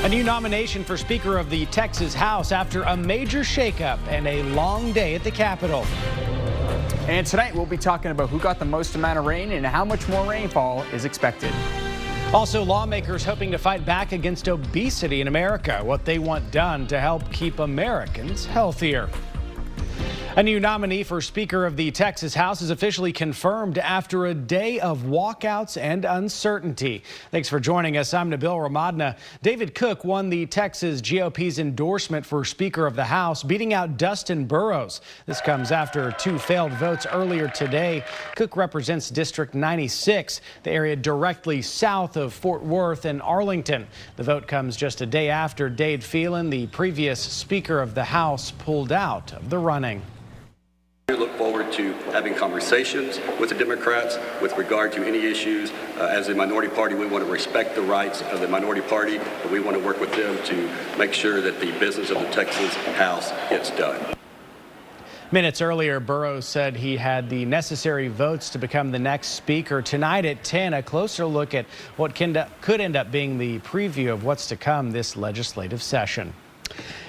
A new nomination for Speaker of the Texas House after a major shakeup and a long day at the Capitol. And tonight we'll be talking about who got the most amount of rain and how much more rainfall is expected. Also, lawmakers hoping to fight back against obesity in America, what they want done to help keep Americans healthier. A new nominee for Speaker of the Texas House is officially confirmed after a day of walkouts and uncertainty. Thanks for joining us. I'm Nabil Ramadna. David Cook won the Texas GOP's endorsement for Speaker of the House, beating out Dustin Burrows. This comes after two failed votes earlier today. Cook represents District 96, the area directly south of Fort Worth and Arlington. The vote comes just a day after Dade Phelan, the previous Speaker of the House, pulled out of the running. We look forward to having conversations with the Democrats with regard to any issues. As a minority party, we want to respect the rights of the minority party, but we want to work with them to make sure that the business of the Texas House gets done. Minutes earlier, Burrows said he had the necessary votes to become the next speaker. Tonight at 10, a closer look at what could end up being the preview of what's to come this legislative session.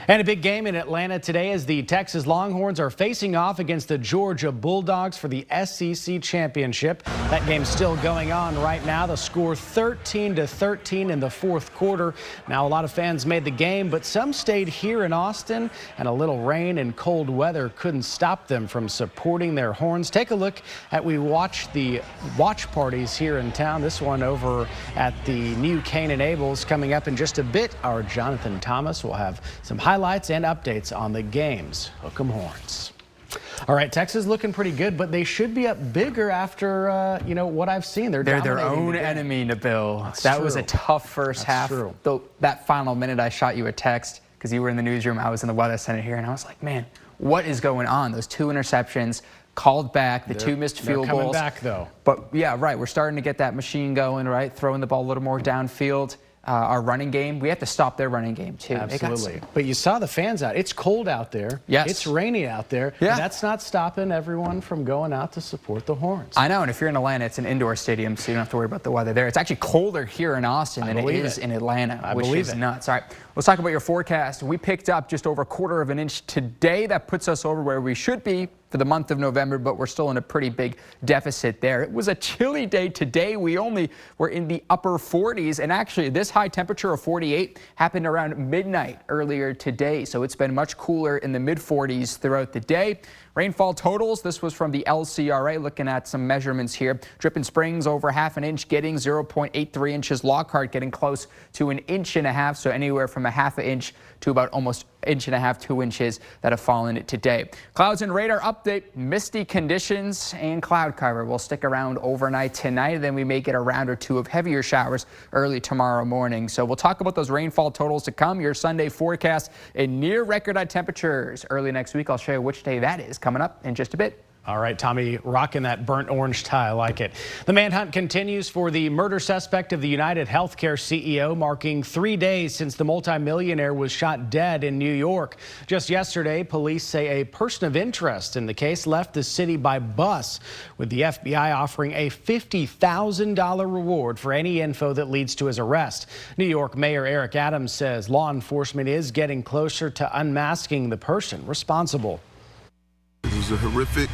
And a big game in Atlanta today as the Texas Longhorns are facing off against the Georgia Bulldogs for the SEC Championship. That game's still going on right now. The score 13-13 in the fourth quarter. Now, a lot of fans made the game, but some stayed here in Austin, and a little rain and cold weather couldn't stop them from supporting their horns. Take a look at the watch parties here in town. This one over at the new Kxan and Abel's coming up in just a bit. Our Jonathan Thomas will have some highlights and updates on the games. Hook 'em horns. All right, Texas looking pretty good, but they should be up bigger after, what I've seen. They're their own enemy, Nabil. That was a tough first half. True. Though that final minute, I shot you a text because you were in the newsroom. I was in the Weather Center here, and I was like, man, what is going on? Those two interceptions called back, the two missed field goals. They're goals. coming back, though. But, yeah, right, we're starting to get that machine going, right? Throwing the ball a little more downfield. Our running game, we have to stop their running game, too. Absolutely. But you saw the fans out. It's cold out there. Yes. It's rainy out there. Yeah. That's not stopping everyone from going out to support the Horns. I know, and if you're in Atlanta, it's an indoor stadium, so you don't have to worry about the weather there. It's actually colder here in Austin than it is in Atlanta, which is nuts. All right, let's talk about your forecast. We picked up just over 1/4 of an inch today. That puts us over where we should be for the month of November, but we're still in a pretty big deficit there. It was a chilly day today. We only were in the upper 40s, and actually this high temperature of 48 happened around midnight earlier today, so it's been much cooler in the mid-40s throughout the day. Rainfall totals, this was from the LCRA, looking at some measurements here. Dripping Springs over 1/2 inch, getting 0.83 inches. Lockhart getting close to 1.5 inches, so anywhere from 1/2 inch to about almost 1.5 inches, 2 inches that have fallen today. Clouds and radar update, misty conditions and cloud cover will stick around overnight tonight, and then we may get a round or two of heavier showers early tomorrow morning. So we'll talk about those rainfall totals to come, your Sunday forecast, and near record high temperatures early next week. I'll show you which day that is coming up in just a bit. All right, Tommy, rocking that burnt orange tie. I like it. The manhunt continues for the murder suspect of the United Healthcare CEO, marking 3 days since the multimillionaire was shot dead in New York. Just yesterday, police say a person of interest in the case left the city by bus, with the FBI offering a $50,000 reward for any info that leads to his arrest. New York Mayor Eric Adams says law enforcement is getting closer to unmasking the person responsible. It was a horrific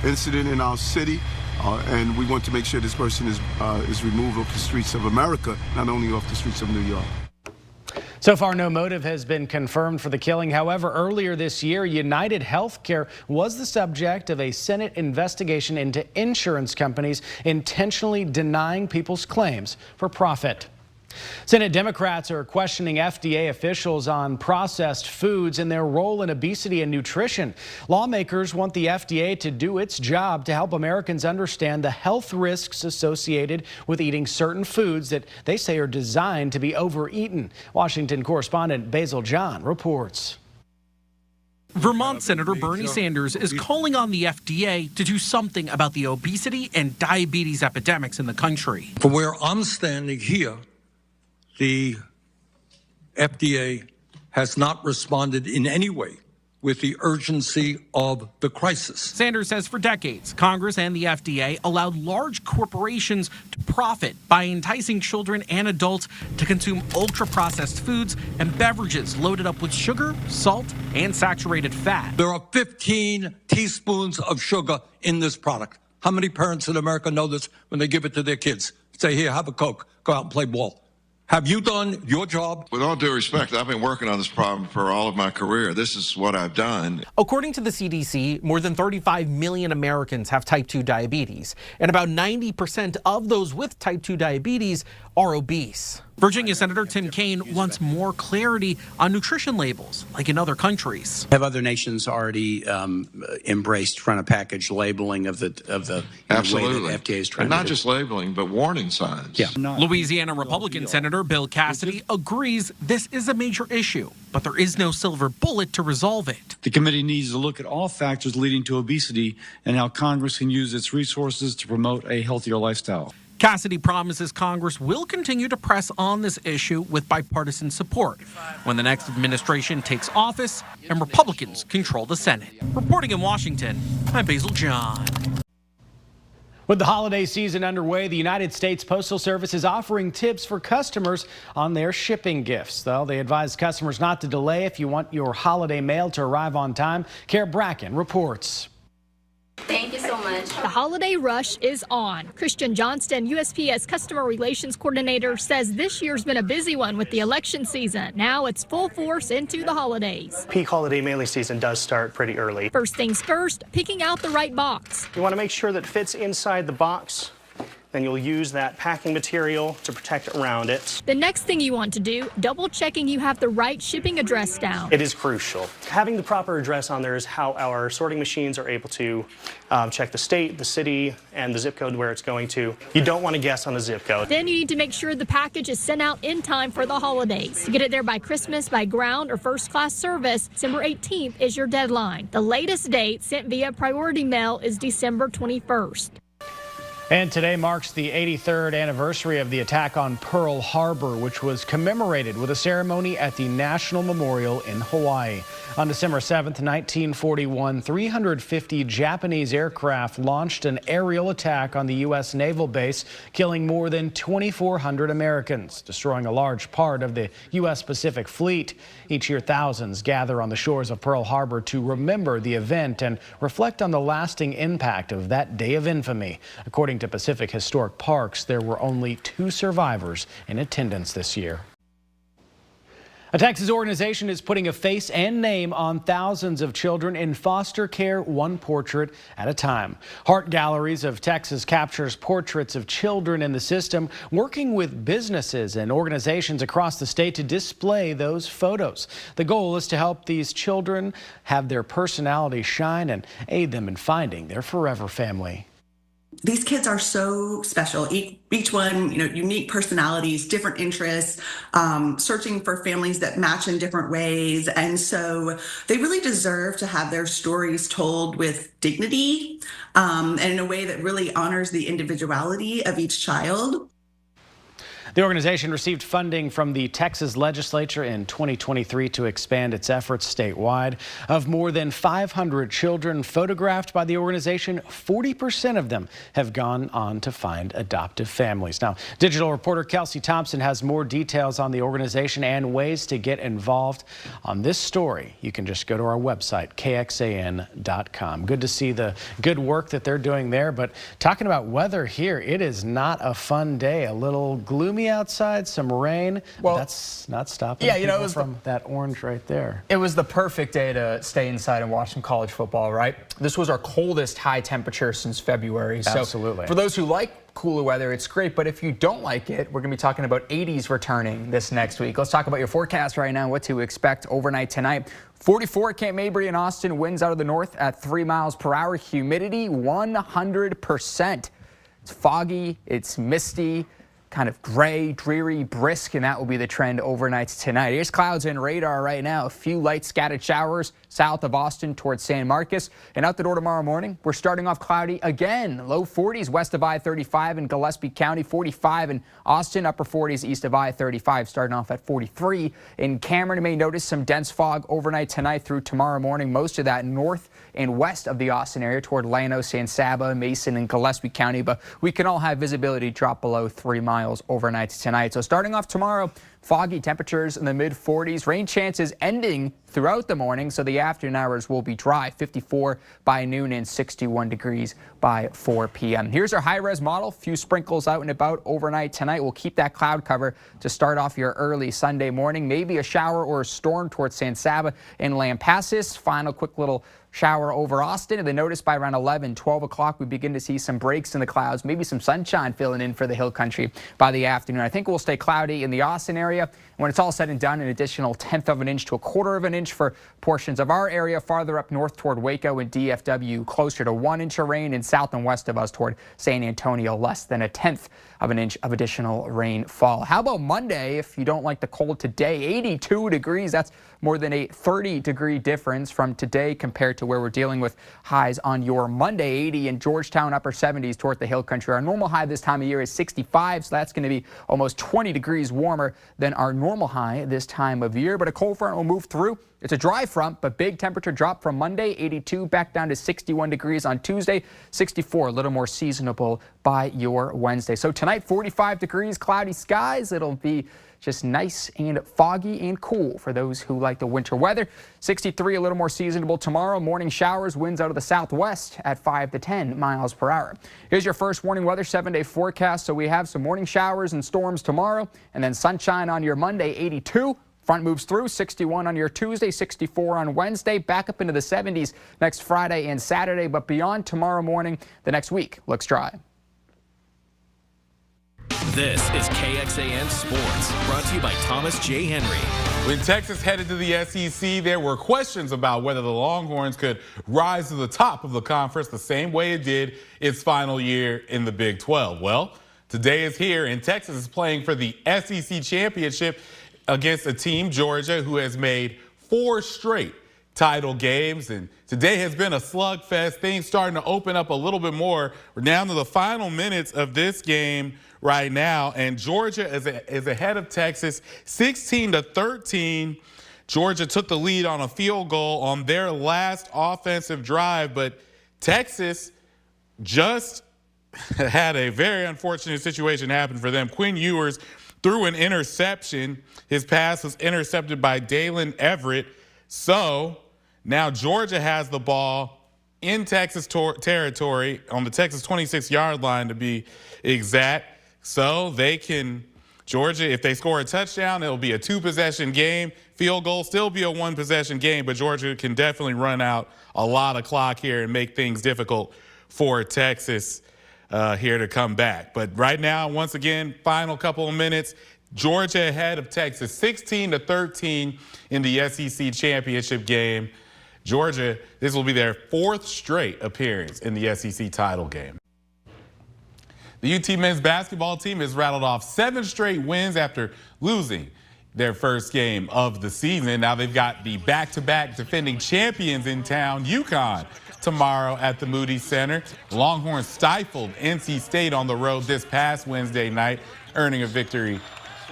incident in our city, and we want to make sure this person is removed off the streets of America, not only off the streets of New York. So far, no motive has been confirmed for the killing. However, earlier this year, United Healthcare was the subject of a Senate investigation into insurance companies intentionally denying people's claims for profit. Senate Democrats are questioning FDA officials on processed foods and their role in obesity and nutrition. Lawmakers want the FDA to do its job to help Americans understand the health risks associated with eating certain foods that they say are designed to be overeaten. Washington correspondent Basil John reports. Vermont Senator Bernie Sanders is calling on the FDA to do something about the obesity and diabetes epidemics in the country. From where I'm standing here, the FDA has not responded in any way with the urgency of the crisis. Sanders says for decades, Congress and the FDA allowed large corporations to profit by enticing children and adults to consume ultra-processed foods and beverages loaded up with sugar, salt, and saturated fat. There are 15 teaspoons of sugar in this product. How many parents in America know this when they give it to their kids? Say, here, have a Coke, go out and play ball. Have you done your job? With all due respect, I've been working on this problem for all of my career. This is what I've done. According to the CDC, more than 35 million Americans have type 2 diabetes, and about 90% of those with type 2 diabetes are obese. Virginia Senator Tim Kxan wants more clarity on nutrition labels, like in other countries. Have other nations already embraced front of package labeling of the Absolutely. way that FDA is trying and to not do? just labeling, but warning signs. Yeah. Louisiana Republican Senator Bill Cassidy agrees this is a major issue, but there is no silver bullet to resolve it. The committee needs to look at all factors leading to obesity and how Congress can use its resources to promote a healthier lifestyle. Cassidy promises Congress will continue to press on this issue with bipartisan support when the next administration takes office and Republicans control the Senate. Reporting in Washington, I'm Basil John. With the holiday season underway, the United States Postal Service is offering tips for customers on their shipping gifts. Though they advise customers not to delay if you want your holiday mail to arrive on time. Kara Bracken reports. Thank you so much. The holiday rush is on. Christian Johnston, USPS Customer Relations Coordinator, says this year's been a busy one with the election season. Now it's full force into the holidays. Peak holiday mailing season does start pretty early. First things first, picking out the right box. You want to make sure that it fits inside the box. Then you'll use that packing material to protect around it. The next thing you want to do, double checking you have the right shipping address down. It is crucial. Having the proper address on there is how our sorting machines are able to check the state, the city, and the zip code where it's going to. You don't want to guess on the zip code. Then you need to make sure the package is sent out in time for the holidays. To get it there by Christmas by ground or first class service, December 18th is your deadline. The latest date sent via priority mail is December 21st. And today marks the 83rd anniversary of the attack on Pearl Harbor, which was commemorated with a ceremony at the National Memorial in Hawaii. On December 7th, 1941, 350 Japanese aircraft launched an aerial attack on the U.S. naval base, killing more than 2,400 Americans, destroying a large part of the U.S. Pacific Fleet. Each year, thousands gather on the shores of Pearl Harbor to remember the event and reflect on the lasting impact of that day of infamy. According to Pacific Historic Parks, there were only 2 survivors in attendance this year. A Texas organization is putting a face and name on thousands of children in foster care, one portrait at a time. Heart Galleries of Texas captures portraits of children in the system, working with businesses and organizations across the state to display those photos. The goal is to help these children have their personality shine and aid them in finding their forever family. These kids are so special. Each one, unique personalities, different interests, searching for families that match in different ways. And so they really deserve to have their stories told with dignity and in a way that really honors the individuality of each child. The organization received funding from the Texas legislature in 2023 to expand its efforts statewide. Of more than 500 children photographed by the organization, 40% of them have gone on to find adoptive families. Now, digital reporter Kelsey Thompson has more details on the organization and ways to get involved. On this story, you can just go to our website, kxan.com. Good to see the good work that they're doing there. But talking about weather here, it is not a fun day. A little gloomy outside, some rain. Well, that's not stopping people from that orange right there. It was the perfect day to stay inside and watch some college football, right? This was our coldest high temperature since February. Absolutely. So for those who like cooler weather, it's great. But if you don't like it, we're going to be talking about 80s returning this next week. Let's talk about your forecast right now, what to expect overnight tonight. 44 at Camp Mabry in Austin, winds out of the north at 3 miles per hour, humidity 100%. It's foggy, it's misty. kind of gray, dreary, brisk, and that will be the trend overnight tonight. Here's clouds and radar right now. A few light scattered showers south of Austin towards San Marcos. And out the door tomorrow morning, we're starting off cloudy again. Low 40s west of I-35 in Gillespie County, 45 in Austin, upper 40s east of I-35, starting off at 43. In Cameron, you may notice some dense fog overnight tonight through tomorrow morning. Most of that north and west of the Austin area toward Llano, San Saba, Mason, and Gillespie County. But we can all have visibility drop below 3 miles overnight tonight. So starting off tomorrow, foggy temperatures in the mid-40s. Rain chances ending throughout the morning, so the afternoon hours will be dry. 54 by noon and 61 degrees by 4 p.m. Here's our high-res model. Few sprinkles out and about overnight tonight. We'll keep that cloud cover to start off your early Sunday morning. Maybe a shower or a storm towards San Saba and Lampasas. Final quick little shower over Austin, and then notice by around 11, 12 o'clock, we begin to see some breaks in the clouds, maybe some sunshine filling in for the hill country by the afternoon. I think we'll stay cloudy in the Austin area. When it's all said and done, an additional 1/10 of an inch to 1/4 of an inch for portions of our area farther up north toward Waco and DFW, closer to 1 inch of rain, and south and west of us toward San Antonio, less than 1/10 of an inch of additional rainfall. How about Monday? If you don't like the cold today, 82 degrees. That's more than a 30-degree difference from today compared to where we're dealing with highs on your Monday. 80 in Georgetown, upper 70s toward the hill country. Our normal high this time of year is 65, so that's going to be almost 20 degrees warmer than our normal high this time of year. But a cold front will move through. It's a dry front, but big temperature drop from Monday, 82 back down to 61 degrees on Tuesday, 64, a little more seasonable by your Wednesday. So tonight, 45 degrees, cloudy skies. It'll be just nice and foggy and cool for those who like the winter weather. 63, a little more seasonable tomorrow. Morning showers, winds out of the southwest at 5 to 10 miles per hour. Here's your first warning weather 7-day forecast. So we have some morning showers and storms tomorrow, and then sunshine on your Monday, 82. Front moves through, 61 on your Tuesday, 64 on Wednesday, back up into the 70s next Friday and Saturday. But beyond tomorrow morning, the next week looks dry. This is KXAN Sports, brought to you by Thomas J. Henry. When Texas headed to the SEC, there were questions about whether the Longhorns could rise to the top of the conference the same way it did its final year in the Big 12. Well, today is here, and Texas is playing for the SEC championship against a team, Georgia, who has made 4 straight title games. And today has been a slugfest. Things starting to open up a little bit more. We're down to the final minutes of this game right now, and Georgia is ahead of Texas 16-13. Georgia took the lead on a field goal on their last offensive drive, but Texas just had a very unfortunate situation happen for them. Quinn Ewers threw an interception. His pass was intercepted by Dalen Everett. So now Georgia has the ball in Texas territory on the Texas 26-yard line to be exact. So they can, Georgia, if they score a touchdown, it'll be a 2-possession game. Field goal still be a 1-possession game, but Georgia can definitely run out a lot of clock here and make things difficult for Texas here to come back. But right now, once again, final couple of minutes, Georgia ahead of Texas 16-13 in the SEC championship game. Georgia, this will be their 4th straight appearance in the SEC title game. The UT men's basketball team has rattled off 7 straight wins after losing their first game of the season. Now they've got the back-to-back defending champions in town, Kxan, tomorrow at the Moody Center. Longhorns stifled NC State on the road this past Wednesday night, earning a victory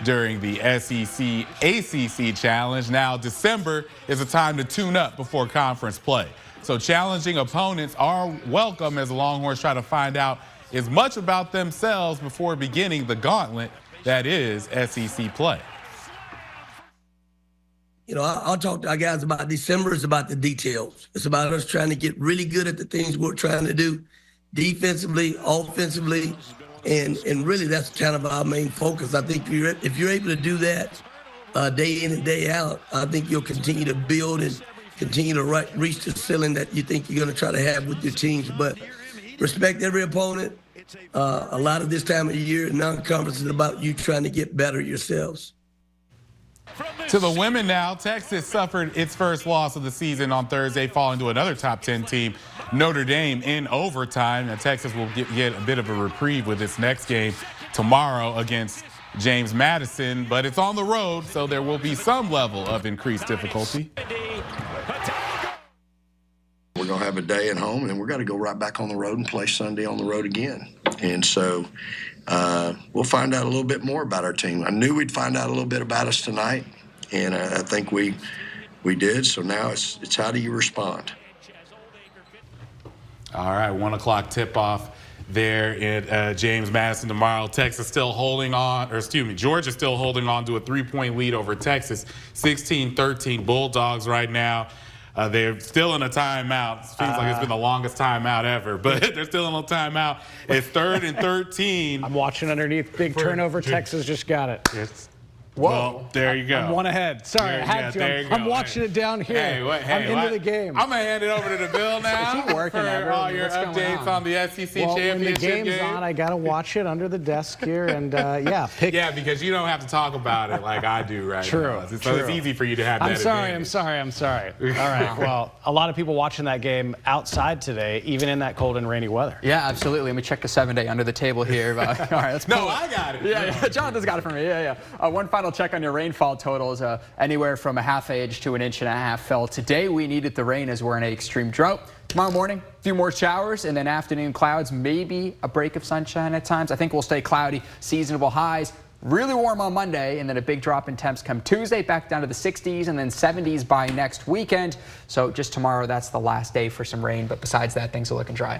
during the SEC ACC Challenge. Now December is a time to tune up before conference play. So challenging opponents are welcome as the Longhorns try to find out as much about themselves before beginning the gauntlet that is SEC play. You know, I'll talk to our guys about December. It's about the details. It's about us trying to get really good at the things we're trying to do defensively, offensively, and really that's kind of our main focus. I think if you're able to do that day in and day out, I think you'll continue to build and continue to reach the ceiling that you think you're going to try to have with your teams. But respect every opponent. A lot of this time of the year, non-conference is about you trying to get better yourselves. To the women now, Texas suffered its first loss of the season on Thursday, falling to another top 10 team, Notre Dame, in overtime. Now, Texas will get a bit of a reprieve with its next game tomorrow against James Madison, but it's on the road, so there will be some level of increased difficulty. We're going to have a day at home, and then we're going to go right back on the road and play Sunday on the road again. And so we'll find out a little bit more about our team. I knew we'd find out a little bit about us tonight, and I think we did. So now it's how do you respond? All right, 1 o'clock tip-off there at James Madison tomorrow. Texas still holding on, or excuse me, Georgia still holding on to a 3-point lead over Texas. 16-13 Bulldogs right now. They're still in a timeout. Seems like it's been the longest timeout ever, but they're still in a timeout. It's 3rd and 13. I'm watching underneath. Big turnover. Texas just got it. Whoa. Well, there you go. I'm one ahead. Sorry, I had to. I'm watching it down here. I'm into the game. I'm going to hand it over to the Bill now. Is he working for all your updates on the SEC championship when the game's game. on, I got to watch it under the desk here. And, yeah, Yeah, because you don't have to talk about it like I do right now. So it's easy for you to have that advantage. I'm sorry. All right. Well, a lot of people watching that game outside today, even in that cold and rainy weather. Yeah, absolutely. Let me check the 7-day under the table here. All right, let's pull I got it. Yeah, Jonathan's got it for me. Yeah. One final check on your rainfall totals. Anywhere from a half inch to 1.5 inches fell. Today we needed the rain as we're in an extreme drought. Tomorrow morning, a few more showers, and then afternoon clouds, maybe a break of sunshine at times. I think we'll stay cloudy, seasonable highs. Really warm on Monday, and then a big drop in temps come Tuesday, back down to the 60s and then 70s by next weekend. So just tomorrow, that's the last day for some rain. But besides that, things are looking dry.